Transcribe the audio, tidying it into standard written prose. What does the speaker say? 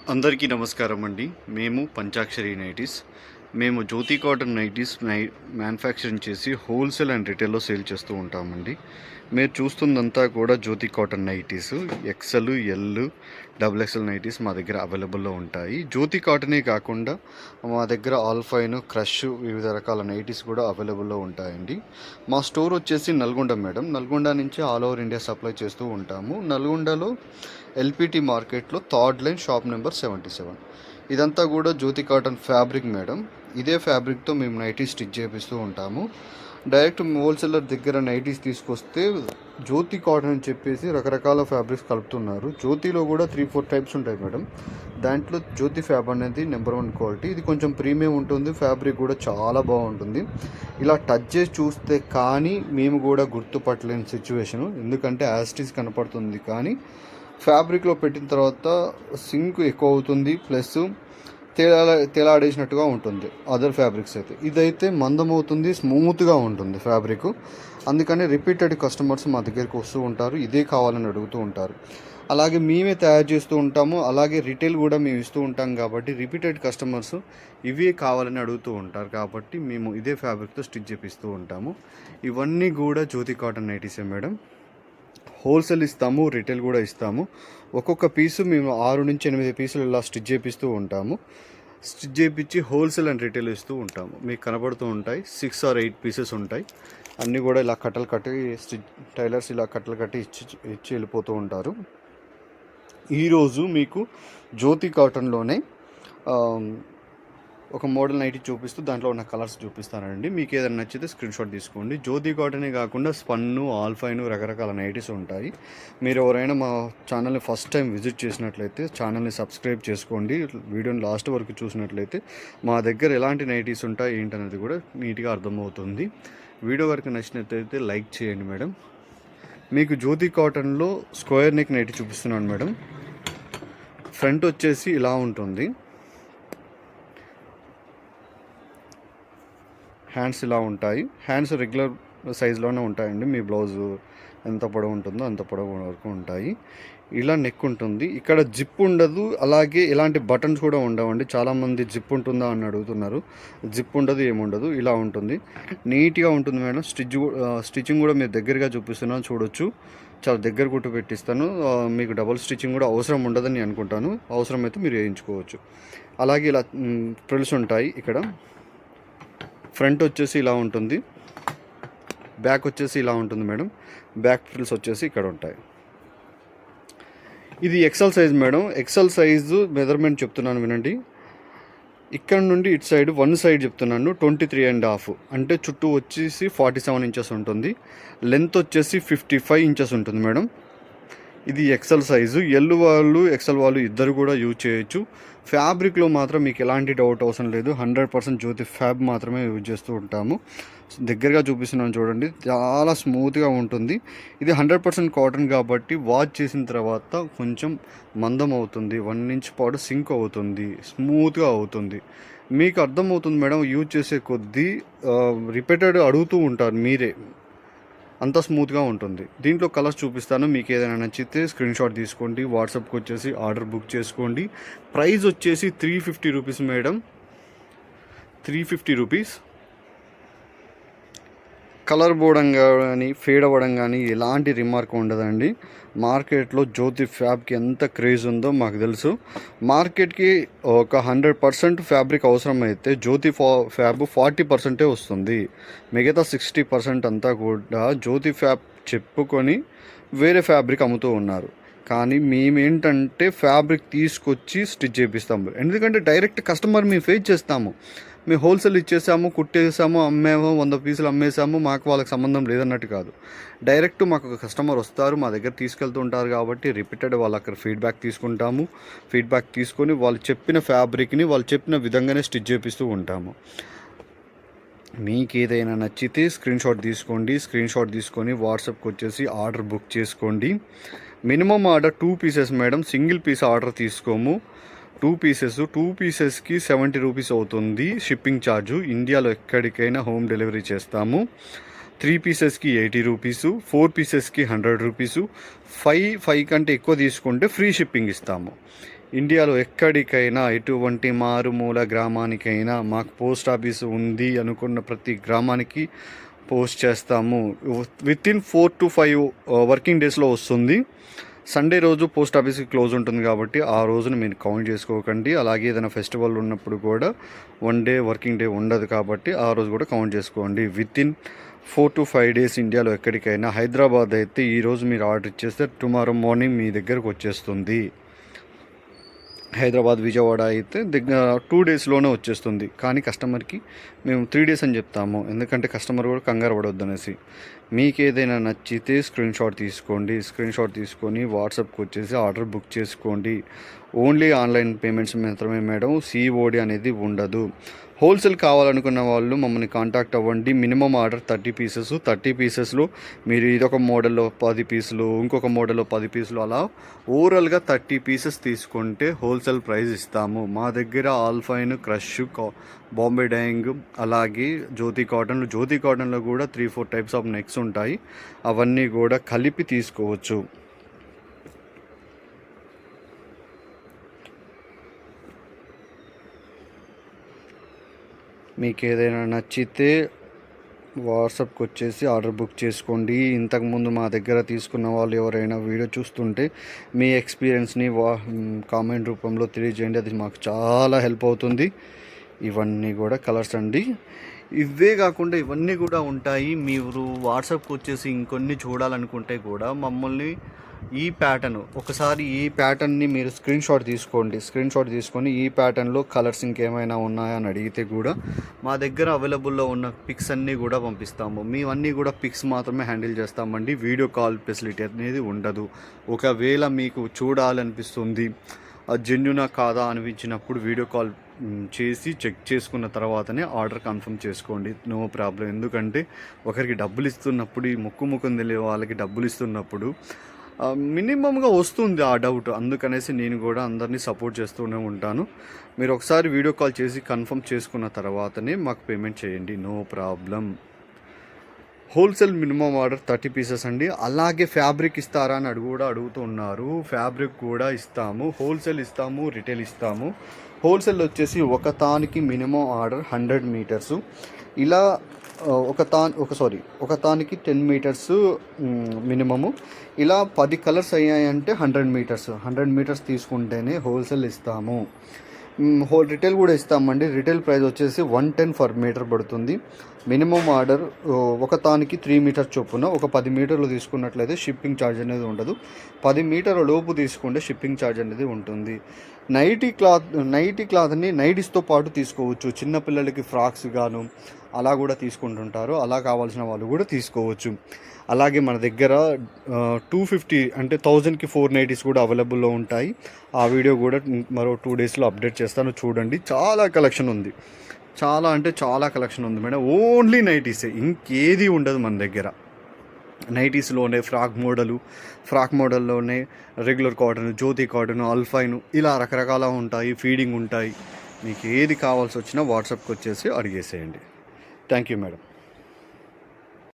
అందరికీ నమస్కారం అండి. మేము పంచాక్షరి నైటీస్. మేము జ్యోతి కాటన్ నైటీస్ మ్యానుఫ్యాక్చరింగ్ చేసి హోల్సేల్ అండ్ రిటైల్లో సేల్ చేస్తూ ఉంటామండి. మీరు చూస్తుందంతా కూడా Jyothi cotton nighties XL, L, double XL nighties మా దగ్గర అవైలబుల్లో ఉంటాయి. జ్యోతి కాటనే కాకుండా మా దగ్గర ఆల్ఫైన్, క్రష్ వివిధ రకాల నైటీస్ కూడా అవైలబుల్లో ఉంటాయండి. మా స్టోర్ వచ్చేసి నల్గొండ మేడం. నల్గొండ నుంచి ఆల్ ఓవర్ ఇండియా సప్లై చేస్తూ ఉంటాము. నల్గొండలో ఎల్పిటి మార్కెట్లో థర్డ్ లైన్, షాప్ నెంబర్ 77. ఇదంతా కూడా జ్యోతి కాటన్ ఫ్యాబ్రిక్ మేడం. ఇదే ఫ్యాబ్రిక్తో మేము నైటీస్ స్టిచ్ చేపిస్తూ ఉంటాము. డైరెక్ట్ హోల్సేలర్ దగ్గర నైటీస్ తీసుకొస్తే జ్యోతి కాటన్ అని చెప్పేసి రకరకాల ఫ్యాబ్రిక్స్ కలుపుతున్నారు. జ్యోతిలో కూడా 3-4 టైప్స్ ఉంటాయి మేడం. దాంట్లో జ్యోతి ఫ్యాబ్ అనేది నెంబర్ 1 క్వాలిటీ. ఇది కొంచెం ప్రీమియం ఉంటుంది, ఫ్యాబ్రిక్ కూడా చాలా బాగుంటుంది. ఇలా టచ్ చేసి చూస్తే కానీ మేము కూడా గుర్తుపట్టలేని సిచ్యువేషను, ఎందుకంటే యాస్టీస్ కనపడుతుంది కానీ ఫ్యాబ్రిక్లో పెట్టిన తర్వాత సింక్ ఎక్కువ అవుతుంది, ప్లస్ తేలాడేసినట్టుగా ఉంటుంది. అదర్ ఫ్యాబ్రిక్స్ అయితే ఇదైతే మందం అవుతుంది, స్మూత్గా ఉంటుంది ఫ్యాబ్రిక్. అందుకని రిపీటెడ్ కస్టమర్స్ మా దగ్గరికి వస్తూ ఉంటారు, ఇదే కావాలని అడుగుతూ ఉంటారు. అలాగే మేమే తయారు చేస్తూ ఉంటాము, అలాగే రిటైల్ కూడా మేము ఇస్తూ ఉంటాం. కాబట్టి రిపీటెడ్ కస్టమర్స్ ఇవే కావాలని అడుగుతూ ఉంటారు, కాబట్టి మేము ఇదే ఫ్యాబ్రిక్తో స్టిచ్ చేపిస్తూ ఉంటాము. ఇవన్నీ కూడా జ్యోతి కాటన్ నైటీసే మేడం. హోల్సేల్ ఇస్తాము, రిటైల్ కూడా ఇస్తాము. ఒక్కొక్క పీసు మేము 6 నుంచి 8 పీసులు ఇలా స్టిచ్ చేపిస్తూ ఉంటాము. స్టిచ్ చేయించి హోల్సేల్ అండ్ రిటైల్ ఇస్తూ ఉంటాము. మీకు కనబడుతూ ఉంటాయి, 6 or 8 పీసెస్ ఉంటాయి. అన్నీ కూడా ఇలా కట్టలు కట్టి టైలర్స్ ఇలా కట్టలు కట్టి ఇచ్చి వెళ్ళిపోతూ ఉంటారు. ఈరోజు మీకు జ్యోతి కాటన్లోనే ఒక మోడల్ నైటీ చూపిస్తూ దాంట్లో ఉన్న కలర్స్ చూపిస్తానండి. మీకు ఏదైనా నచ్చితే స్క్రీన్ షాట్ తీసుకోండి. జ్యోతి కాటనే కాకుండా స్పన్ను, ఆల్ఫైను రకరకాల నైటీస్ ఉంటాయి. మీరు ఎవరైనా మా ఛానల్ని ఫస్ట్ టైం విజిట్ చేసినట్లయితే ఛానల్ని సబ్స్క్రైబ్ చేసుకోండి. వీడియోని లాస్ట్ వరకు చూసినట్లయితే మా దగ్గర ఎలాంటి నైటీస్ ఉంటాయి ఏంటనేది కూడా నీట్గా అర్థమవుతుంది. వీడియో వరకు నచ్చినట్లయితే లైక్ చేయండి మేడం. మీకు జ్యోతి కాటన్లో స్క్వేర్ నెక్ నైటీ చూపిస్తున్నాను మేడం. ఫ్రంట్ వచ్చేసి ఇలా ఉంటుంది, హ్యాండ్స్ ఇలా ఉంటాయి. హ్యాండ్స్ రెగ్యులర్ సైజులోనే ఉంటాయండి. మీ బ్లౌజు ఎంత పొడవు ఉంటుందో అంత పొడవు వరకు ఉంటాయి. ఇలా నెక్ ఉంటుంది, ఇక్కడ జిప్ ఉండదు, అలాగే ఇలాంటి బటన్స్ కూడా ఉండవండి. చాలామంది జిప్ ఉంటుందా అని అడుగుతున్నారు. జిప్ ఉండదు, ఏముండదు, ఇలా ఉంటుంది. నీట్గా ఉంటుంది మేడం. స్టిచ్చింగ్ కూడా మీరు దగ్గరగా చూపిస్తున్నాను, చూడొచ్చు. చాలా దగ్గర కుట్టు పెట్టిస్తాను. మీకు డబుల్ స్టిచ్చింగ్ కూడా అవసరం ఉండదని అనుకుంటాను. అవసరమైతే మీరు వేయించుకోవచ్చు. అలాగే ఇలా ఫ్రిల్స్ ఉంటాయి. ఇక్కడ ఫ్రంట్ వచ్చేసి ఇలా ఉంటుంది, బ్యాక్ వచ్చేసి ఇలా ఉంటుంది మేడం. బ్యాక్ ఫ్రిల్స్ వచ్చేసి ఇక్కడ ఉంటాయి. ఇది XL size madam. XL size measurement చెప్తున్నాను వినండి. ఇక్కడ నుండి ఇటు సైడ్ వన్ సైడ్ చెప్తున్నాను 23.5, అంటే చుట్టూ వచ్చేసి 47 ఇంచెస్ ఉంటుంది. లెంత్ వచ్చేసి 55 ఇంచెస్ ఉంటుంది మేడం. ఇది ఎక్సెల్ సైజు. ఎల్ వాళ్ళు, ఎక్సెల్ వాళ్ళు ఇద్దరు కూడా యూజ్ చేయొచ్చు. ఫ్యాబ్రిక్లో మాత్రం మీకు ఎలాంటి డౌట్ అవసరం లేదు. 100% జ్యోతి ఫ్యాబ్ మాత్రమే యూజ్ చేస్తూ ఉంటాము. దగ్గరగా చూపిస్తున్నాను చూడండి, చాలా స్మూత్గా ఉంటుంది. ఇది 100% కాటన్ కాబట్టి వాష్ చేసిన తర్వాత కొంచెం మందం అవుతుంది, 1 ఇంచ్ పాటు సింక్ అవుతుంది, స్మూత్గా అవుతుంది. మీకు అర్థమవుతుంది మేడం. యూజ్ చేసే కొద్దీ రిపీటెడ్ అడుగుతూ ఉంటారు మీరే, అంత స్మూత్గా ఉంటుంది. దీంట్లో కలర్స్ చూపిస్తాను. మీకు ఏదైనా నచ్చితే స్క్రీన్ షాట్ తీసుకోండి, వాట్సాప్కి వచ్చేసి ఆర్డర్ బుక్ చేసుకోండి. ప్రైస్ వచ్చేసి 350 రూపీస్ మేడం, 350 రూపీస్. కలర్ పోవడం కానీ, ఫేడ్ అవ్వడం కానీ ఎలాంటి రిమార్క్ ఉండదండి. మార్కెట్లో జ్యోతి ఫ్యాబ్కి ఎంత క్రేజ్ ఉందో మాకు తెలుసు. మార్కెట్కి ఒక 100% ఫ్యాబ్రిక్ అవసరమైతే జ్యోతి ఫ్యాబ్ 40% వస్తుంది. మిగతా 60% అంతా కూడా జ్యోతి ఫ్యాబ్ చెప్పుకొని వేరే ఫ్యాబ్రిక్ అమ్ముతూ ఉన్నారు. కానీ మేమేంటంటే ఫ్యాబ్రిక్ తీసుకొచ్చి స్టిచ్ చేపిస్తాము. ఎందుకంటే డైరెక్ట్ కస్టమర్ మేము ఫేస్ చేస్తాము. మేము హోల్సేల్ ఇచ్చేసాము, కుట్టేసాము, అమ్మేమో 100 పీసులు అమ్మేసాము, మాకు వాళ్ళకి సంబంధం లేదన్నట్టు కాదు. డైరెక్ట్ మాకు ఒక కస్టమర్ వస్తారు, మా దగ్గర తీసుకెళ్తూ ఉంటారు. కాబట్టి రిపీటెడ్ వాళ్ళు అక్కడ ఫీడ్బ్యాక్ తీసుకుంటాము. ఫీడ్బ్యాక్ తీసుకొని వాళ్ళు చెప్పిన ఫ్యాబ్రిక్ని వాళ్ళు చెప్పిన విధంగానే స్టిచ్ చేపిస్తూ ఉంటాము. మీకు ఏదైనా నచ్చితే స్క్రీన్ షాట్ తీసుకోండి. స్క్రీన్ షాట్ తీసుకొని వాట్సాప్కి వచ్చేసి ఆర్డర్ బుక్ చేసుకోండి. Minimum order 2 pieces madam, single piece order తీసుకోము. 2 పీసెస్కి 70 రూపీస్ అవుతుంది షిప్పింగ్ ఛార్జు. ఇండియాలో ఎక్కడికైనా హోమ్ డెలివరీ చేస్తాము. 3 పీసెస్కి 80 రూపీసు, 4 పీసెస్కి 100 రూపీసు, 5 కంటే ఎక్కువ తీసుకుంటే ఫ్రీ షిప్పింగ్ ఇస్తాము. ఇండియాలో ఎక్కడికైనా ఎటువంటి మారుమూల గ్రామానికైనా మాకు పోస్ట్ ఆఫీస్ ఉంది అనుకున్న ప్రతి గ్రామానికి పోస్ట్ చేస్తాము. వితిన్ 4 to 5 వర్కింగ్ డేస్లో వస్తుంది. సండే రోజు పోస్ట్ ఆఫీస్కి క్లోజ్ ఉంటుంది కాబట్టి ఆ రోజున మీరు కౌంట్ చేసుకోకండి. అలాగే ఏదైనా ఫెస్టివల్ ఉన్నప్పుడు కూడా 1 day వర్కింగ్ డే ఉండదు కాబట్టి ఆ రోజు కూడా కౌంట్ చేసుకోండి. వితిన్ 4 to 5 days ఇండియాలో ఎక్కడికైనా. హైదరాబాద్ అయితే ఈరోజు మీరు ఆర్డర్ ఇచ్చేస్తే టుమారో మార్నింగ్ మీ దగ్గరకు వచ్చేస్తుంది. హైదరాబాద్, విజయవాడ అయితే 2 daysలోనే వచ్చేస్తుంది. కానీ కస్టమర్కి మేము 3 days అని చెప్తాము, ఎందుకంటే కస్టమర్ కూడా కంగారు పడవద్దు అనేసి. మీకు ఏదైనా నచ్చితే స్క్రీన్ షాట్ తీసుకొని వాట్సాప్కి వచ్చేసి ఆర్డర్ బుక్ చేసుకోండి. ఓన్లీ ఆన్లైన్ పేమెంట్స్ మాత్రమే మేడం, COD అనేది ఉండదు. హోల్సేల్ కావాలనుకున్న వాళ్ళు మమ్మల్ని కాంటాక్ట్ అవ్వండి. Minimum order 30 pieces. 30 piecesలో మీరు ఇదొక మోడల్లో 10 pieces, ఇంకొక మోడల్లో 10 pieces, అలా ఓవరాల్గా 30 pieces తీసుకుంటే హోల్సేల్ ప్రైస్ ఇస్తాము. మా దగ్గర ఆల్ఫైన్, క్రష్, బాంబే డైయింగ్, అలాగే జ్యోతి కాటన్లో కూడా 3-4 types ఆఫ్ నెక్స్ ఉంటాయి. అవన్నీ కూడా కలిపి తీసుకోవచ్చు. మీకు ఏదైనా నచ్చితే వాట్సాప్కి వచ్చేసి ఆర్డర్ బుక్ చేసుకోండి. ఇంతకుముందు మా దగ్గర తీసుకున్న వాళ్ళు ఎవరైనా వీడియో చూస్తుంటే మీ ఎక్స్పీరియన్స్ని కామెంట్ రూపంలో తెలియజేయండి, అది మాకు చాలా హెల్ప్ అవుతుంది. ఇవన్నీ కూడా కలర్స్ అండి. ఇవే కాకుండా ఇవన్నీ కూడా ఉంటాయి. మీరు వాట్సాప్కి వచ్చేసి ఇంకొన్ని చూడాలనుకుంటే కూడా మమ్మల్ని ఒకసారి ఈ ప్యాటర్న్ని మీరు స్క్రీన్ షాట్ తీసుకొని ఈ ప్యాటర్న్లో కలర్స్ ఇంకేమైనా ఉన్నాయా అని అడిగితే కూడా మా దగ్గర అవైలబుల్లో ఉన్న పిక్స్ అన్నీ కూడా పంపిస్తాము. మేమన్నీ కూడా పిక్స్ మాత్రమే హ్యాండిల్ చేస్తామండి. వీడియో కాల్ ఫెసిలిటీ అనేది ఉండదు. ఒకవేళ మీకు చూడాలనిపిస్తుంది, జెన్యునా కాదా అనిపించినప్పుడు వీడియో కాల్ చేసి చెక్ చేసుకున్న తర్వాతనే ఆర్డర్ కన్ఫర్మ్ చేసుకోండి. No problem. ఎందుకంటే ఒకరికి డబ్బులు ఇస్తున్నప్పుడు, ఈ ముక్కుని తెలియ వాళ్ళకి డబ్బులు ఇస్తున్నప్పుడు మినిమంగా వస్తుంది ఆ డౌట్. అందుకనేసి నేను కూడా అందరినీ సపోర్ట్ చేస్తూనే ఉంటాను. మీరు ఒకసారి వీడియో కాల్ చేసి కన్ఫర్మ్ చేసుకున్న తర్వాతనే మాకు పేమెంట్ చేయండి, no problem. Wholesale minimum order 30 pieces అండి. అలాగే ఫ్యాబ్రిక్ ఇస్తారా అని అడుగుతున్నారు. ఫ్యాబ్రిక్ కూడా ఇస్తాము, హోల్సేల్ ఇస్తాము, రిటైల్ ఇస్తాము. హోల్సేల్ వచ్చేసి ఒకతానికి మినిమం ఆర్డర్ 100 meters. ఇలా ఒకతానికి 10 meters మినిమము. ఇలా 10 కలర్స్ అయ్యాయంటే 100 meters. 100 meters తీసుకుంటేనే హోల్సేల్ ఇస్తాము. రిటైల్ కూడా ఇస్తామండి. రిటైల్ ప్రైస్ వచ్చేసి 110 per meter పడుతుంది. మినిమం ఆర్డర్ ఒకతానికి 3 meters చొప్పున. ఒక 10 meterలు తీసుకున్నట్లయితే షిప్పింగ్ ఛార్జ్ అనేది ఉండదు. 10 meter లోపు తీసుకుంటే షిప్పింగ్ ఛార్జ్ అనేది ఉంటుంది. నైటీ క్లాత్ని నైటీస్తో పాటు తీసుకోవచ్చు. చిన్నపిల్లలకి ఫ్రాక్స్ గాను అలా కూడా తీసుకుంటుంటారు. అలా కావాల్సిన వాళ్ళు కూడా తీసుకోవచ్చు. అలాగే మన దగ్గర 250 అంటే 1000కి 4 nighties కూడా అవైలబుల్లో ఉంటాయి. ఆ వీడియో కూడా మరో 2 daysలో అప్డేట్ చేస్తాను, చూడండి. చాలా కలెక్షన్ ఉంది, చాలా కలెక్షన్ ఉంది మేడం. ఓన్లీ నైటీసే, ఇంకేది ఉండదు మన దగ్గర. నైటీస్లోనే ఫ్రాక్ మోడల్లోనే రెగ్యులర్ కాటన్, జ్యోతి కాటన్, అల్ఫైన్, ఇలా రకరకాల ఉంటాయి. ఫీడింగ్ ఉంటాయి. మీకు ఏది కావాల్సి వచ్చినా వాట్సాప్కి వచ్చేసి అడిగేసేయండి. Thank you madam.